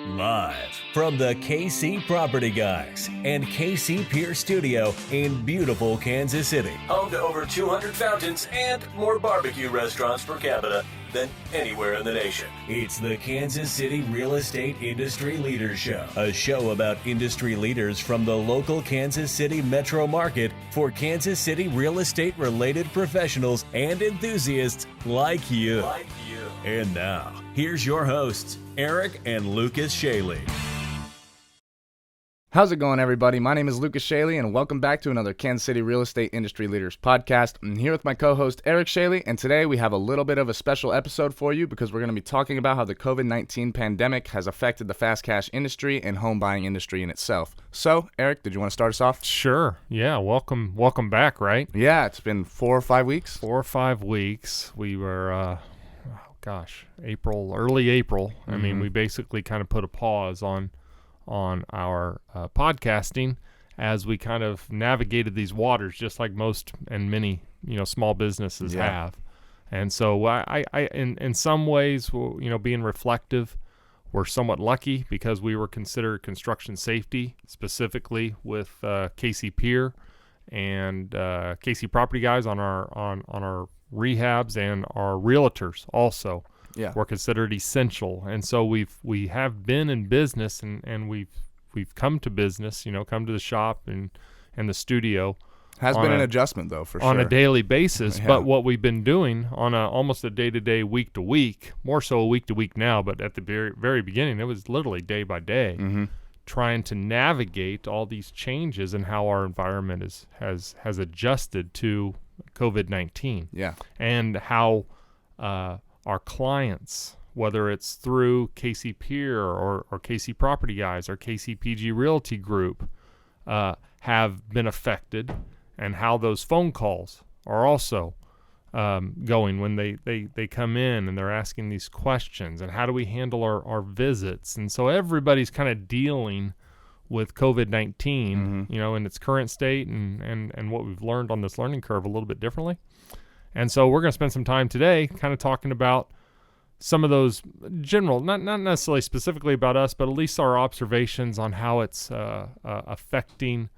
Live from the KC Property Guys and KC Pier Studio in beautiful Kansas City. Home to over 200 fountains and more barbecue restaurants per capita than anywhere in the nation. It's the Kansas City Real Estate Industry Leaders Show, a show about industry leaders from the local Kansas City metro market for Kansas City real estate related professionals and enthusiasts like you. And now, here's your hosts, Eric and Lucas Scheele. How's it going, everybody? My name is Lucas Scheele, and welcome back to another Kansas City Real Estate Industry Leaders podcast. I'm here with my co-host, Eric Scheele, and today we have a little bit of a special episode for you because we're going to be talking about how the COVID-19 pandemic has affected the fast cash industry and home buying industry in itself. So, Eric, did you want to start us off? Sure. Yeah. Welcome back, right? Yeah, it's been 4 or 5 weeks. 4 or 5 weeks. We were, early April. Mm-hmm. I mean, we basically kind of put a pause on our podcasting as we kind of navigated these waters, just like most and many, small businesses have. And so I in some ways, being reflective, we're somewhat lucky because we were considered construction safety, specifically with KC Pier and KC Property Guys on our rehabs, and our realtors also. Yeah, we're considered essential, and so we have been in business, and we've come to business, come to the shop and the studio. Has been an adjustment though, for sure, on a daily basis. Yeah. But what we've been doing on almost a day-to-day, week-to-week, more so a week-to-week now, but at the very, very beginning, it was literally day by day, trying to navigate all these changes and how our environment has adjusted to COVID-19. Yeah, and how our clients, whether it's through KC Pier or KC Property Guys or KCPG Realty Group, have been affected, and how those phone calls are also going when they come in and they're asking these questions, and how do we handle our visits. And so everybody's kind of dealing with COVID-19, in its current state and what we've learned on this learning curve a little bit differently. And so we're going to spend some time today kind of talking about some of those general, not necessarily specifically about us, but at least our observations on how it's affecting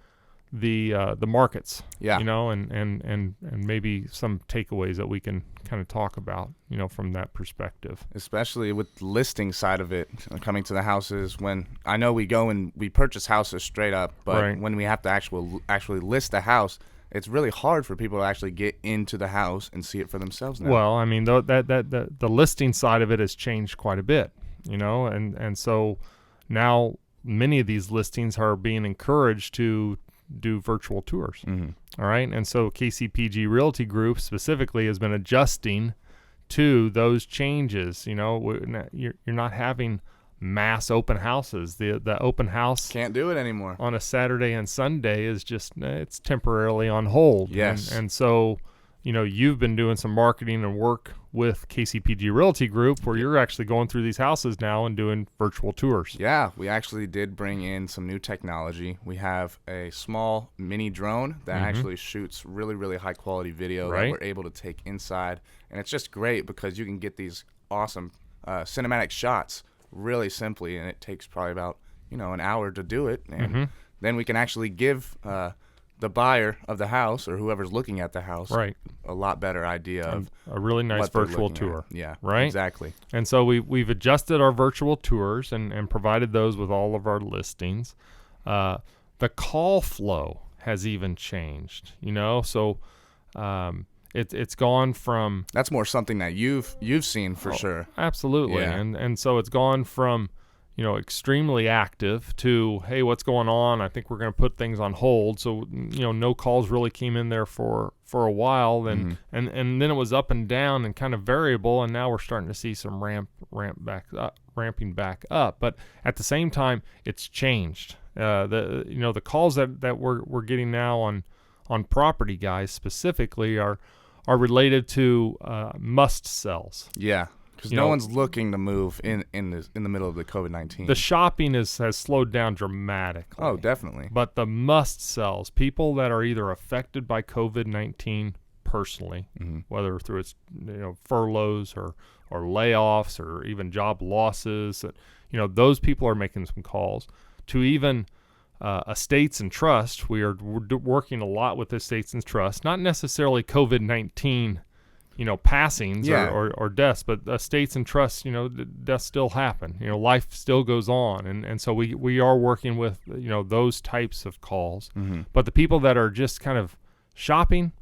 the markets. Yeah. And maybe some takeaways that we can kind of talk about, from that perspective. Especially with the listing side of it, coming to the houses. When I know we go and we purchase houses straight up, but when we have to actually list a house, it's really hard for people to actually get into the house and see it for themselves now. Well, I mean, the listing side of it has changed quite a bit, and so now many of these listings are being encouraged to do virtual tours. All right, and so KCPG Realty Group specifically has been adjusting to those changes. You're not having mass open houses. The open house can't do it anymore on a Saturday and Sunday is just, it's temporarily on hold. Yes. And so, you've been doing some marketing and work with KCPG Realty Group where you're actually going through these houses now and doing virtual tours. Yeah, we actually did bring in some new technology. We have a small mini drone that actually shoots really, really high quality video that we're able to take inside. And it's just great because you can get these awesome cinematic shots really simply, and it takes probably about an hour to do it, and then we can actually give the buyer of the house or whoever's looking at the house a lot better idea of a really nice virtual tour. Yeah, right, exactly. And so we've adjusted our virtual tours and provided those with all of our listings. The call flow has even changed, so It's gone from... That's more something that you've seen for sure. Absolutely. Yeah. And so it's gone from, extremely active to, hey, what's going on? I think we're going to put things on hold. So, no calls really came in there for a while. And then it was up and down and kind of variable. And now we're starting to see some ramping back up. But at the same time, it's changed. The calls that we're getting now on Property Guys specifically are related to must sells. Yeah, because no one's looking to move in the middle of the COVID-19. The shopping has slowed down dramatically. Oh, definitely. But the must sells, people that are either affected by COVID-19 personally, whether through its furloughs or layoffs or even job losses. Those people are making some calls to even estates and trust. We're working a lot with estates and trust, not necessarily COVID-19 passings or deaths, but estates and trusts, deaths still happen. Life still goes on. And so we are working with, those types of calls. But the people that are just kind of shopping,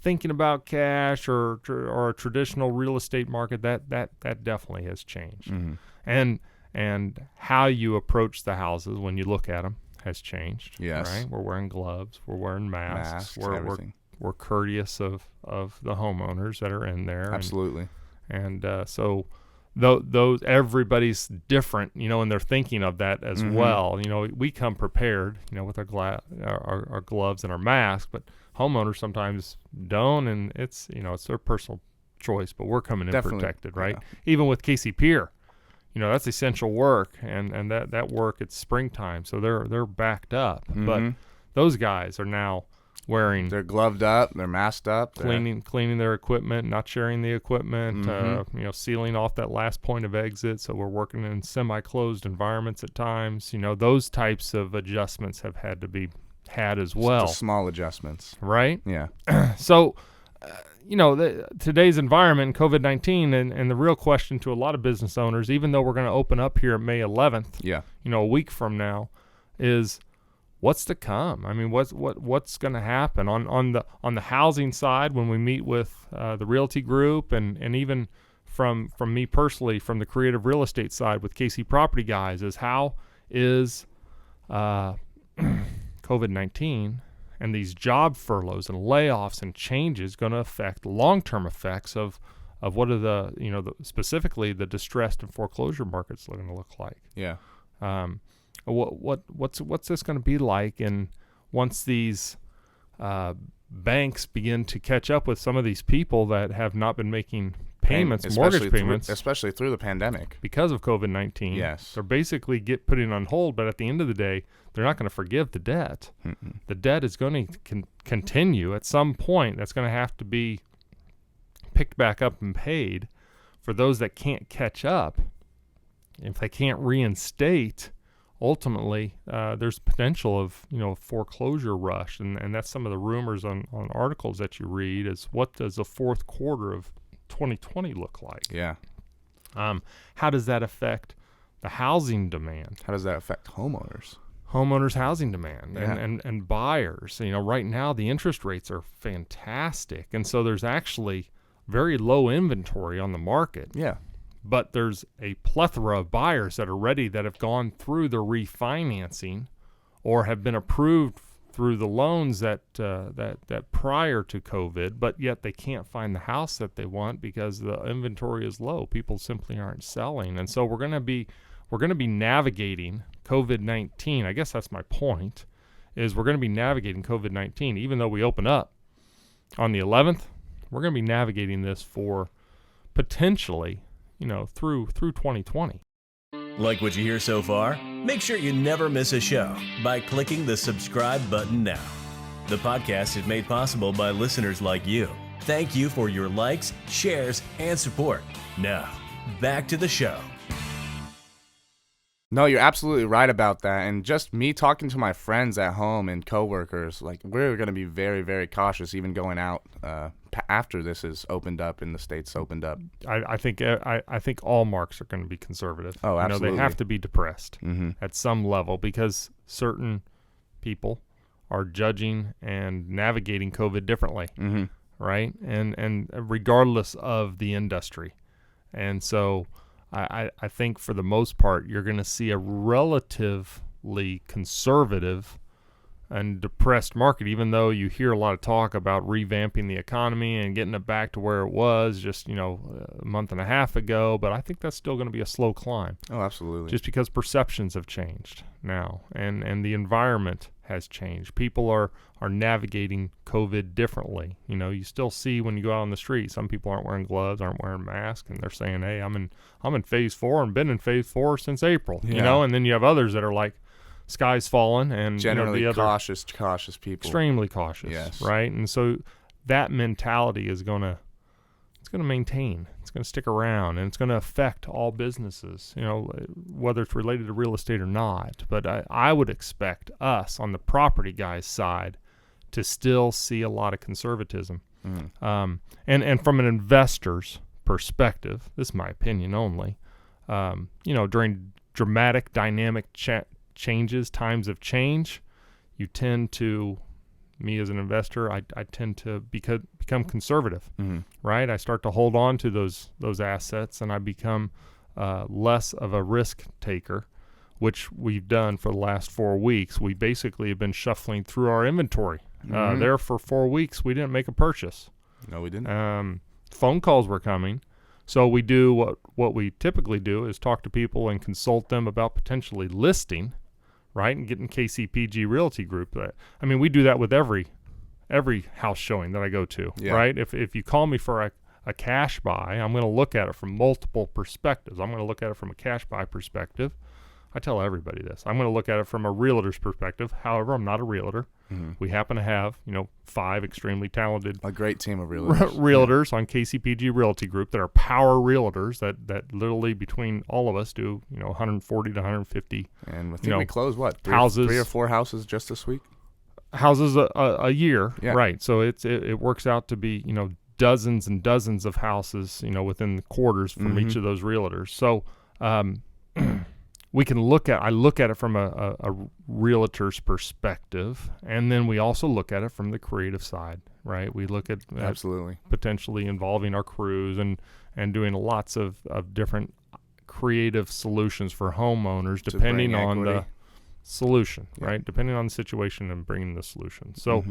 thinking about cash or a traditional real estate market, that definitely has changed. And how you approach the houses when you look at them has changed. Yes. Right? We're wearing gloves. We're wearing masks. We're courteous of the homeowners that are in there. Absolutely. And so those everybody's different, and they're thinking of that as well. We come prepared, with our gloves and our mask, but homeowners sometimes don't, and it's their personal choice. But we're coming in protected, right? Yeah. Even with KC Pier, that's essential work, and that work, it's springtime, so they're backed up. But those guys are now they're gloved up, they're masked up, cleaning their equipment, not sharing the equipment, sealing off that last point of exit. So we're working in semi-closed environments at times. Those types of adjustments have had to be had as well. Just small adjustments, right? Yeah. So, today's environment, COVID-19, and the real question to a lot of business owners, even though we're going to open up here May 11th, a week from now, is what's to come? I mean, what's going to happen on the housing side when we meet with the Realty Group and even from me personally, from the creative real estate side with KC Property Guys, is how is COVID-19 and these job furloughs and layoffs and changes going to affect long-term effects of what are the specifically the distressed and foreclosure markets going to look like? Yeah. What's this going to be like? And once these banks begin to catch up with some of these people that have not been making mortgage payments, especially through the pandemic because of COVID-19, yes, they're basically putting on hold. But at the end of the day, they're not going to forgive the debt. The debt is going to continue at some point. That's going to have to be picked back up and paid for those that can't catch up. If they can't reinstate, ultimately, there's potential of foreclosure rush, and that's some of the rumors on articles that you read. Is what does the fourth quarter of 2020 look like? Yeah. How does that affect the housing demand? How does that affect homeowners' housing demand and buyers? Right now the interest rates are fantastic, and so there's actually very low inventory on the market. Yeah. But there's a plethora of buyers that are ready, that have gone through the refinancing or have been approved through the loans that prior to COVID, but yet they can't find the house that they want because the inventory is low. People simply aren't selling. And so we're going to be navigating COVID-19. I guess that's my point, is we're going to be navigating COVID-19. Even though we open up on the 11th, we're going to be navigating this for potentially through 2020. Like what you hear so far? Make sure you never miss a show by clicking the subscribe button now. The podcast is made possible by listeners like you. Thank you for your likes, shares, and support. Now, back to the show. No, you're absolutely right about that. And just me talking to my friends at home and coworkers, we're going to be very, very cautious even going out after this is opened up and the state's opened up. I think all marks are going to be conservative. Oh, absolutely. They have to be depressed at some level, because certain people are judging and navigating COVID differently, right? And regardless of the industry. And so I think for the most part, you're going to see a relatively conservative and depressed market, even though you hear a lot of talk about revamping the economy and getting it back to where it was just, a month and a half ago. But I think that's still going to be a slow climb. Oh, absolutely. Just because perceptions have changed now, and the environment has changed. People are navigating COVID differently. You still see when you go out on the street, some people aren't wearing gloves, aren't wearing masks, and they're saying, "Hey, I'm in phase 4 and been in phase 4 since April." Yeah. And then you have others that are like, sky's falling, and generally the other cautious people, extremely cautious. Yes. Right. And so that mentality is going to maintain. It's going to stick around, and it's going to affect all businesses, whether it's related to real estate or not. But I would expect us on the property guys side to still see a lot of conservatism. And from an investor's perspective, this is my opinion only, during dramatic dynamic changes, times of change, you tend to, me as an investor, I tend to become conservative, right? I start to hold on to those assets, and I become less of a risk taker, which we've done for the last 4 weeks. We basically have been shuffling through our inventory. There for 4 weeks, we didn't make a purchase. No, we didn't. Phone calls were coming. So we do what we typically do is talk to people and consult them about potentially listing, right, and getting KCPG Realty Group. We do that with every house showing that I go to, right? If you call me for a cash buy, I'm going to look at it from multiple perspectives. I'm going to look at it from a cash buy perspective. I tell everybody this. I'm going to look at it from a realtor's perspective. However, I'm not a realtor. We happen to have, 5 extremely talented, a great team of realtors, on KCPG Realty Group that are power realtors that literally between all of us do, 140 to 150. And I think we closed houses, 3 or 4 houses just this week. Houses a year, right? So it works out to be, dozens and dozens of houses, within the quarters from each of those realtors. So, I look at it from a realtor's perspective, and then we also look at it from the creative side, right? We look at absolutely potentially involving our crews and doing lots of different creative solutions for homeowners, depending on the solution, right? Depending on the situation and bringing the solution. So,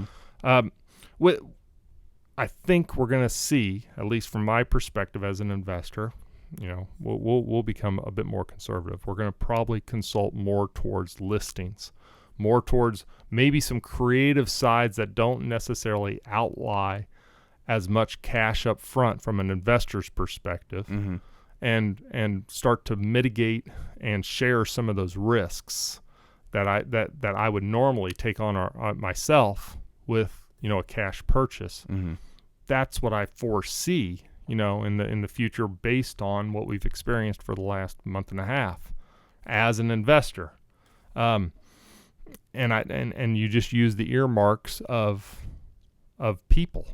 I think we're going to see, at least from my perspective as an investor, we'll become a bit more conservative. We're going to probably consult more towards listings, more towards maybe some creative sides that don't necessarily outlay as much cash up front from an investor's perspective, and start to mitigate and share some of those risks that I would normally take on myself with a cash purchase. That's what I foresee in the future, based on what we've experienced for the last month and a half as an investor. And you just use the earmarks of people,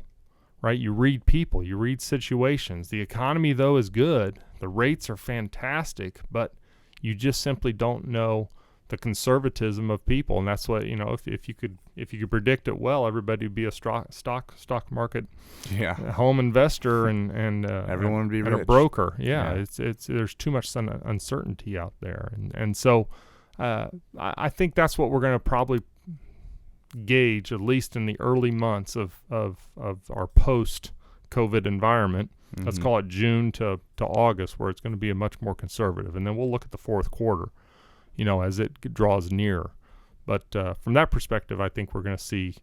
right? You read people, you read situations. The economy, though, is good. The rates are fantastic, but you just simply don't know the conservatism of people. And that's what, if you could predict it well, everybody would be a stock market home investor and everyone would be rich. A broker. It's there's too much uncertainty out there. And so I think that's what we're going to probably gauge, at least in the early months of our post-COVID environment. Let's call it June to August, where it's going to be a much more conservative. And then we'll look at the fourth quarter, as it draws nearer. But from that perspective, I think we're going to see,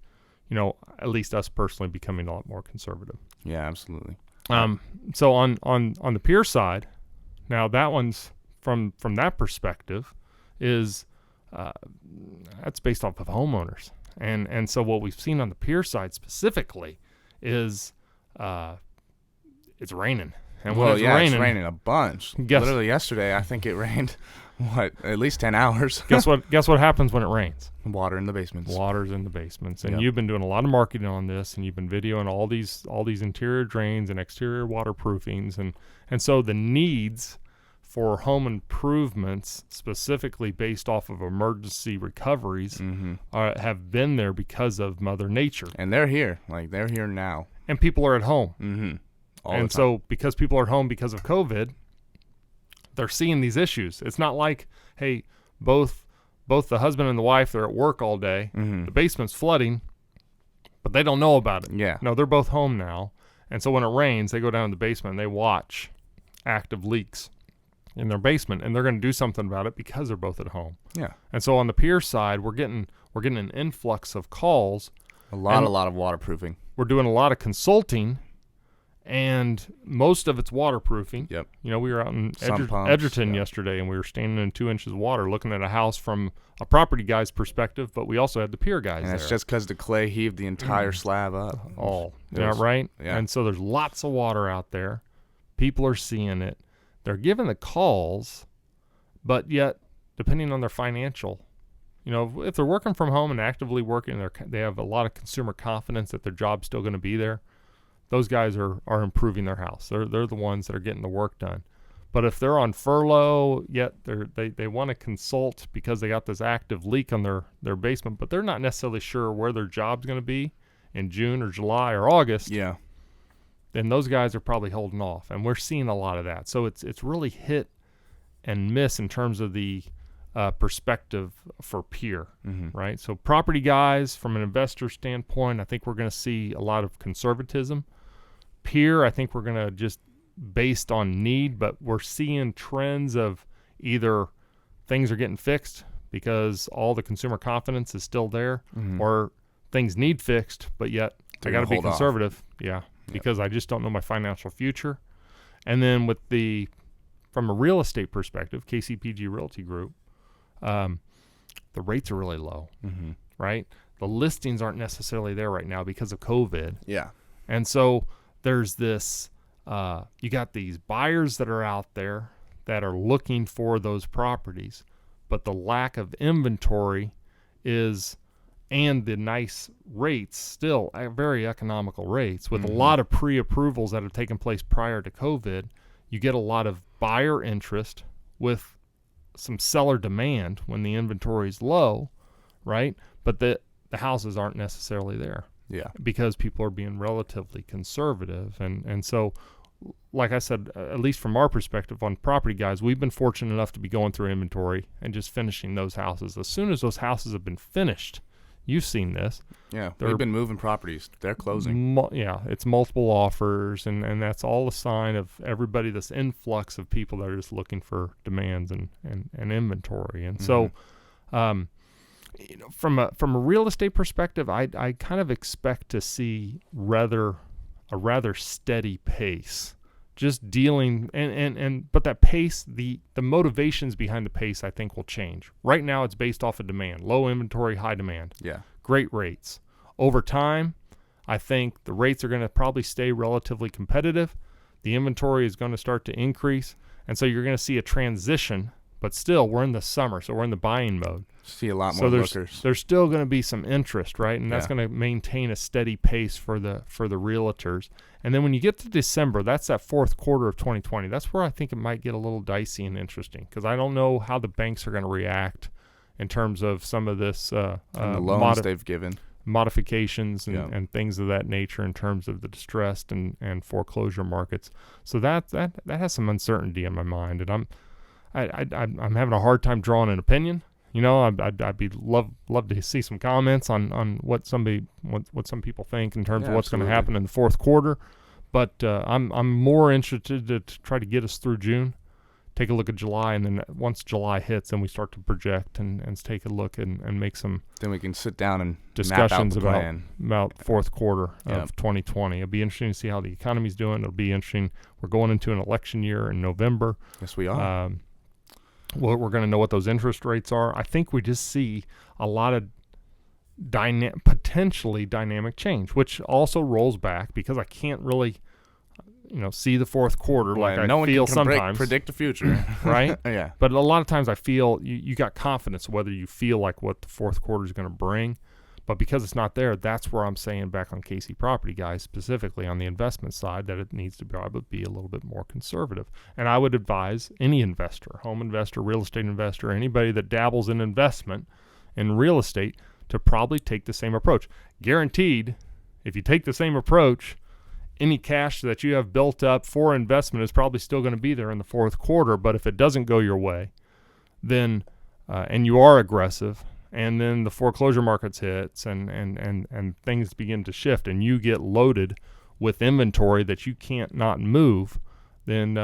at least us personally, becoming a lot more conservative. Yeah, absolutely. So on the peer side, now that one's from that perspective is that's based off of homeowners. And so what we've seen on the peer side specifically is it's raining. And it's raining a bunch. Literally yesterday, I think it rained, at least 10 hours. Guess what happens when it rains? Water in the basements. Water's in the basements. And you've been doing a lot of marketing on this, and you've been videoing all these interior drains and exterior waterproofings. And so the needs for home improvements, specifically based off of emergency recoveries, have been there because of Mother Nature. And they're here. They're here now. And people are at home. And so because people are at home because of COVID, they're seeing these issues. It's not like, hey, both the husband and the wife, they're at work all day. The basement's flooding, but they don't know about it. Yeah. No, they're both home now. And so when it rains, they go down to the basement and they watch active leaks in their basement, and they're going to do something about it because they're both at home. Yeah. And so on the peer side, we're getting an influx of calls. A lot of waterproofing. We're doing a lot of consulting. and most of it's waterproofing. Yep. You know, we were out in Pumps, Edgerton yesterday, and we were standing in 2 inches of water looking at a house from a property guy's perspective, but we also had the pier guys there. And it's just because the clay heaved the entire slab up. Right? Yeah. And so there's lots of water out there. People are seeing it. They're giving the calls, but yet, depending on their financial, you know, if they're working from home and actively working, they have a lot of consumer confidence that their job's still going to be there. Those guys are improving their house. They're the ones that are getting the work done. But if they're on furlough, yet they want to consult because they got this active leak on their basement, but they're not necessarily sure where their job's going to be in June or July or August. Yeah. Then those guys are probably holding off, and we're seeing a lot of that. So it's really hit and miss in terms of the perspective for peer, right? So property guys, from an investor standpoint, I think we're going to see a lot of conservatism. Peer, I think we're going to just based on need, but we're seeing trends of either things are getting fixed because all the consumer confidence is still there, or things need fixed, but yet I got to be conservative. Yeah, because I just don't know my financial future. And then from a real estate perspective, KCPG Realty Group, the rates are really low, right? The listings aren't necessarily there right now because of COVID. Yeah. And so there's this, you got these buyers that are out there that are looking for those properties, but the lack of inventory and the nice rates, still very economical rates, with a lot of pre-approvals that have taken place prior to COVID. You get a lot of buyer interest with some seller demand when the inventory is low, right? But the houses aren't necessarily there. Yeah. Because people are being relatively conservative. And so, like I said, at least from our perspective on property guys, we've been fortunate enough to be going through inventory and just finishing those houses. As soon as those houses have been finished, you've seen this. Yeah, we've been moving properties. They're closing. It's multiple offers, and that's all a sign of everybody, this influx of people that are just looking for demands and inventory. And so, you know, from a real estate perspective, I kind of expect to see a rather steady pace, just dealing but that pace, the motivations behind the pace, I think will change. Right now it's based off of demand, low inventory, high demand. Yeah. Great rates. Over time, I think the rates are going to probably stay relatively competitive. The inventory is going to start to increase, and so you're going to see a transition. But still, we're in the summer, so we're in the buying mode. See a lot more lookers. There's still going to be some interest, right? And that's going to maintain a steady pace for the realtors. And then when you get to December, that's that fourth quarter of 2020. That's where I think it might get a little dicey and interesting, because I don't know how the banks are going to react in terms of some of this and the loans they've given, modifications and things of that nature in terms of the distressed and foreclosure markets. So that has some uncertainty in my mind, and I'm having a hard time drawing an opinion. You know, I'd love to see some comments on what some people think in terms of what's going to happen in the fourth quarter. But I'm more interested to try to get us through June, take a look at July, and then once July hits, then we start to project and take a look and make some. Then we can sit down and discussions map out the about fourth quarter of 2020. It'll be interesting to see how the economy's doing. It'll be interesting. We're going into an election year in November. Yes, we are. We're going to know what those interest rates are. I think we just see a lot of potentially dynamic change, which also rolls back because I can't really, see the fourth quarter like I feel sometimes. Predict the future, right? Yeah. But a lot of times I feel you got confidence whether you feel like what the fourth quarter is going to bring. But because it's not there, that's where I'm saying back on KC Property Guys, specifically on the investment side, that it needs to probably be a little bit more conservative. And I would advise any investor, home investor, real estate investor, anybody that dabbles in investment in real estate to probably take the same approach. Guaranteed, if you take the same approach, any cash that you have built up for investment is probably still going to be there in the fourth quarter. But if it doesn't go your way, then and you are aggressive, and then the foreclosure markets hits and things begin to shift and you get loaded with inventory that you can't not move, then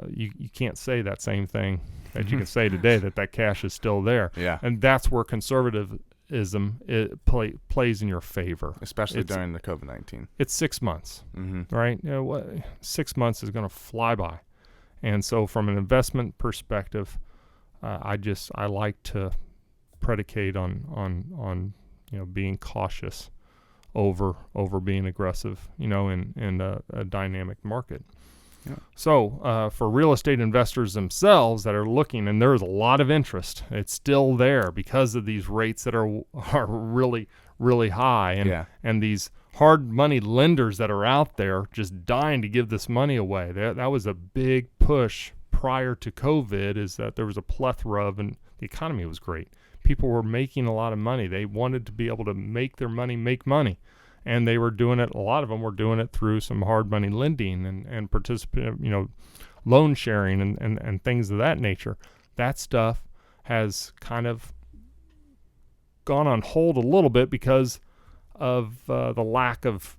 you can't say that same thing that you can say today, that cash is still there. Yeah. And that's where conservative it plays in your favor, especially during the COVID-19. It's 6 months, right? 6 months is going to fly by, and so from an investment perspective, I like to predicate on being cautious over being aggressive, in a dynamic market. Yeah. So for real estate investors themselves that are looking, and there's a lot of interest, it's still there because of these rates that are really, really high, and these hard money lenders that are out there just dying to give this money away. That was a big push prior to COVID, is that there was a plethora of, and the economy was great. People were making a lot of money. They wanted to be able to make their money make money. And they were doing it, a lot of them were doing it through some hard money lending and loan sharing and things of that nature. That stuff has kind of gone on hold a little bit because of the lack of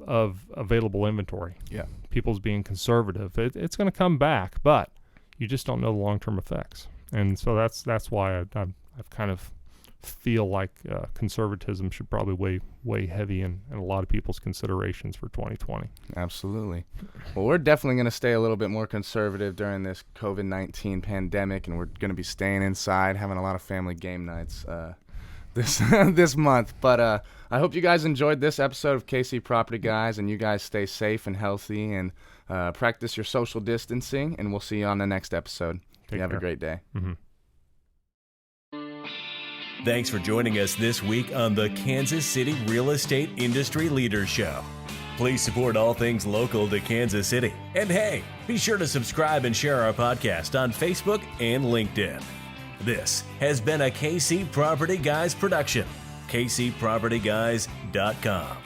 available inventory. Yeah. People's being conservative. It's going to come back, but you just don't know the long-term effects. And so that's why I've kind of feel like conservatism should probably weigh heavy in a lot of people's considerations for 2020. Absolutely. Well, we're definitely going to stay a little bit more conservative during this COVID-19 pandemic, and we're going to be staying inside, having a lot of family game nights this month. But I hope you guys enjoyed this episode of KC Property Guys, and you guys stay safe and healthy and practice your social distancing, and we'll see you on the next episode. Have a great day. Mm-hmm. Thanks for joining us this week on the Kansas City Real Estate Industry Leaders Show. Please support all things local to Kansas City. And hey, be sure to subscribe and share our podcast on Facebook and LinkedIn. This has been a KC Property Guys production. KCPropertyGuys.com.